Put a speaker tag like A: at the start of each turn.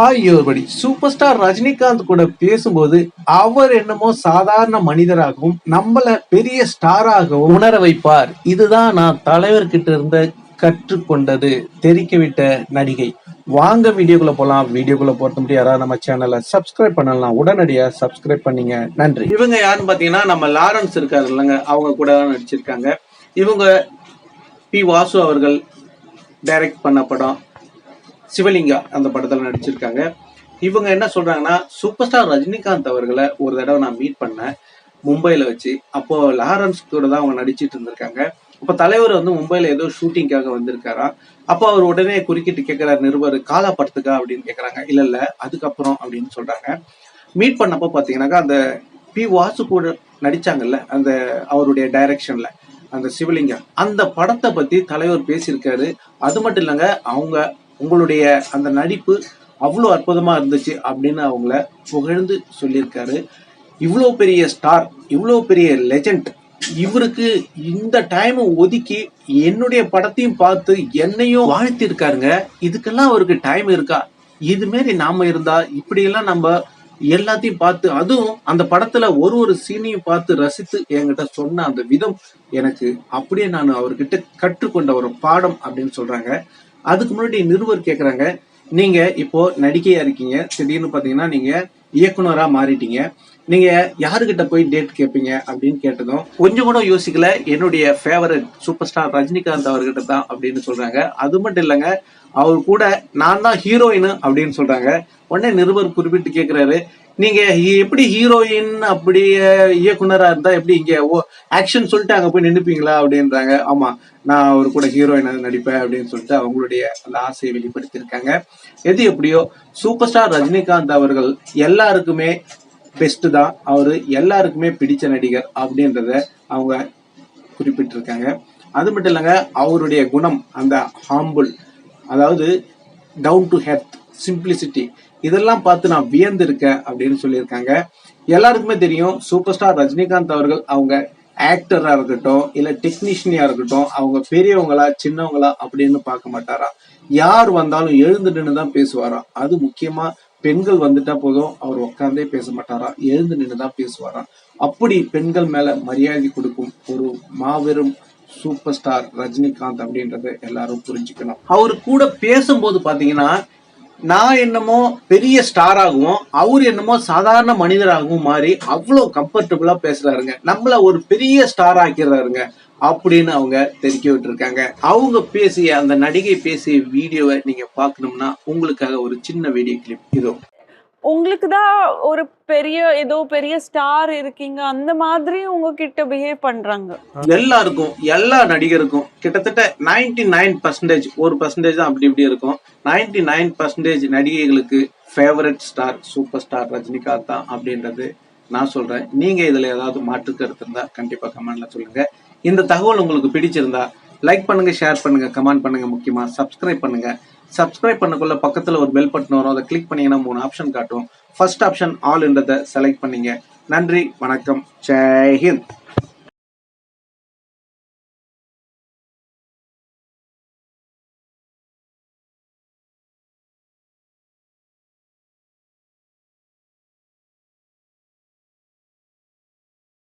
A: ஆகியோர்படி super star Rajinikanth கூட பேசும்போது அவர் என்னமோ சாதாரண மனிதராகவும் நம்மள பெரிய ஸ்டாராகவும் உணர வைப்பார். இதுதான் நான் தலைவர்கிட்ட இருந்த கற்றுக்கொண்டது, தெரிக்க விட்ட நடிகை. வாங்க வீடியோக்குள்ள போலாம். வீடியோக்குள்ள போறது முடியும். யாராவது நம்ம சேனலை சப்ஸ்கிரைப் பண்ணலாம், உடனடியா சப்ஸ்கிரைப் பண்ணீங்க. நன்றி. இவங்க யாருன்னு பாத்தீங்கன்னா நம்ம லாரன்ஸ் இருக்காரு இல்லைங்க, அவங்க கூட தான் நடிச்சிருக்காங்க. இவங்க பி வாசு அவர்கள் டைரக்ட் பண்ண படம் சிவலிங்கா, அந்த படத்துல நடிச்சிருக்காங்க. இவங்க என்ன சொல்றாங்கன்னா, சூப்பர் ஸ்டார் ரஜினிகாந்த் அவர்களை ஒரு தடவை நான் மீட் பண்ணேன் மும்பைல வச்சு. அப்போ லாரன்ஸ் கூட தான் அவங்க நடிச்சிட்டு இருந்திருக்காங்க. அப்ப தலைவர் வந்து மும்பைல ஏதோ ஷூட்டிங்காக வந்திருக்காரா. அப்போ அவர் உடனே குறுக்கிட்டு கேட்கிறார் நிருபர், காலா படத்துக்கா அப்படின்னு கேட்கறாங்க. இல்ல அதுக்கப்புறம் அப்படின்னு சொல்றாங்க. மீட் பண்ணப்போ பாத்தீங்கன்னாக்கா அந்த பி வாசு கூட நடிச்சாங்கல்ல, அந்த அவருடைய டைரக்ஷன்ல அந்த சிவலிங்கா, அந்த படத்தை பத்தி தலைவர் பேசியிருக்காரு. அது மட்டும் இல்லைங்க, உங்களுடைய அந்த நடிப்பு அவ்வளோ அற்புதமா இருந்துச்சு அப்படின்னு அவங்கள புகழ்ந்து சொல்லியிருக்காரு. இவ்வளோ பெரிய ஸ்டார், இவ்வளோ பெரிய லெஜண்ட், இவருக்கு இந்த டைம் ஒதுக்கி என்னுடைய படத்தையும் பார்த்து என்னையும் வாழ்த்தி இருக்காருங்க. இதுக்கெல்லாம் அவருக்கு டைம் இருக்கா? இது மாரி நாம இருந்தா இப்படியெல்லாம் நம்ம எல்லாத்தையும் பார்த்து, அதுவும் அந்த படத்துல ஒரு சீனையும் பார்த்து ரசித்து என்கிட்ட சொன்ன அந்த விதம் எனக்கு அப்படியே நான் அவர்கிட்ட கற்றுக்கொண்ட ஒரு பாடம் அப்படின்னு சொல்றாங்க. அதுக்கு முன்னாடி நிருபர் கேக்குறாங்க, நீங்க இப்போ நடிகையா இருக்கீங்க, திடீர்னு பாத்தீங்கன்னா நீங்க இயக்குனரா மாறிட்டீங்க, நீங்க யாருகிட்ட போய் டேட் கேட்பீங்க அப்படின்னு கேட்டதும் கொஞ்சம் கூட யோசிக்கல, என்னுடைய ஃபேவரட் சூப்பர் ஸ்டார் ரஜினிகாந்த் அவர்கிட்ட தான் அப்படின்னு சொல்றாங்க. அது மட்டும் இல்லைங்க, அவர் கூட நான் தான் ஹீரோயின் அப்படின்னு சொல்றாங்க. உடனே நிருபர் குறிப்பிட்டு கேட்கிறாரு, நீங்க எப்படி ஹீரோயின் அப்படி இயக்குனரா இருந்தா எப்படி இங்க ஆக்ஷன் சொல்லிட்டு அங்க போய் நின்னுப்பீங்களா அப்படின்றாங்க. ஆமா, நான் அவர் கூட ஹீரோயின் நடிப்பேன் அப்படின்னு சொல்லிட்டு அவங்களுடைய அந்த ஆசையை வெளிப்படுத்தியிருக்காங்க. எது எப்படியோ சூப்பர் ஸ்டார் ரஜினிகாந்த் அவர்கள் எல்லாருக்குமே பெஸ்ட் தான், அவரு எல்லாருக்குமே பிடிச்ச நடிகர் அப்படின்றத அவங்க குறிப்பிட்டிருக்காங்க. அது மட்டும் இல்லைங்க, அவருடைய குணம் அந்த ஹாம்பிள், அதாவது டவுன் டு ஹெர்த், சிம்பிளிசிட்டி, இதெல்லாம் பார்த்து நான் வியந்திருக்கேன் அப்படின்னு சொல்லியிருக்காங்க. எல்லாருக்குமே தெரியும் சூப்பர் ஸ்டார் ரஜினிகாந்த் அவர்கள் அவங்க ஆக்டரா இருக்கட்டும் இல்ல டெக்னீஷியனா இருக்கட்டும், அவங்க பெரியவங்களா சின்னவங்களா அப்படின்னு பார்க்க மாட்டாரா. யார் வந்தாலும் எழுந்து நின்று தான் பேசுவாராம். அது முக்கியமா பெண்கள் வந்துட்டா போதும், அவர் உட்கார்ந்தே பேச மாட்டாராம், எழுந்து நின்றுதான் பேசுவாராம். அப்படி பெண்கள் மேல மரியாதை கொடுக்கும் ஒரு மாபெரும் சூப்பர் ஸ்டார் ரஜினிகாந்த் அப்படின்றத எல்லாரும் புரிஞ்சுக்கணும். அவரு கூட பேசும்போது பாத்தீங்கன்னா, நான் என்னமோ பெரிய ஸ்டாராகவும் அவர் என்னமோ சாதாரண மனிதராகவும் மாறி அவ்வளவு கம்ஃபர்டபுளா பேசுறாருங்க. நம்மள ஒரு பெரிய ஸ்டார் ஆக்கிறாருங்க அப்படின்னு அவங்க தெரிவிக்க விட்டுருக்காங்க. அவங்க பேசிய அந்த நடிகை பேசிய வீடியோவை நீங்க பாக்கணும்னா உங்களுக்காக ஒரு சின்ன வீடியோ கிளிப் இதோ.
B: உங்களுக்கு தான் ஒரு பெரிய ஸ்டார் இருக்கீங்க, அந்த மாதிரி உங்ககிட்ட பிஹேவ் பண்றாங்க.
A: எல்லாருக்கும், எல்லா நடிகருக்கும் கிட்டத்தட்ட 99% 1% தான் அப்படி இப்படி இருக்கும். 99% நடிகைகளுக்கு favourite star super star Rajinikanth தான் அப்படின்றது நான் சொல்றேன். நீங்க இதுல ஏதாவது மாற்று கருத்து இருந்தா கண்டிப்பா கமெண்ட்ல சொல்லுங்க. இந்த தகவல் உங்களுக்கு பிடிச்சிருந்தா லைக் பண்ணுங்க, ஷேர் பண்ணுங்க, கமெண்ட் பண்ணுங்க, முக்கியமா சப்ஸ்கிரைப் பண்ணுங்க. சப்ஸ்கிரைப் பண்ணக்குள்ள பக்கத்துல ஒரு பெல் பட்டன் வரும், அதை கிளிக் பண்ணீங்கன்னா 3 ஆப்ஷன் காட்டும். ஃபர்ஸ்ட் ஆப்ஷன் ஆல் என்றதை செலக்ட் பண்ணீங்க. நன்றி, வணக்கம், ஜெய் ஹிந்த்.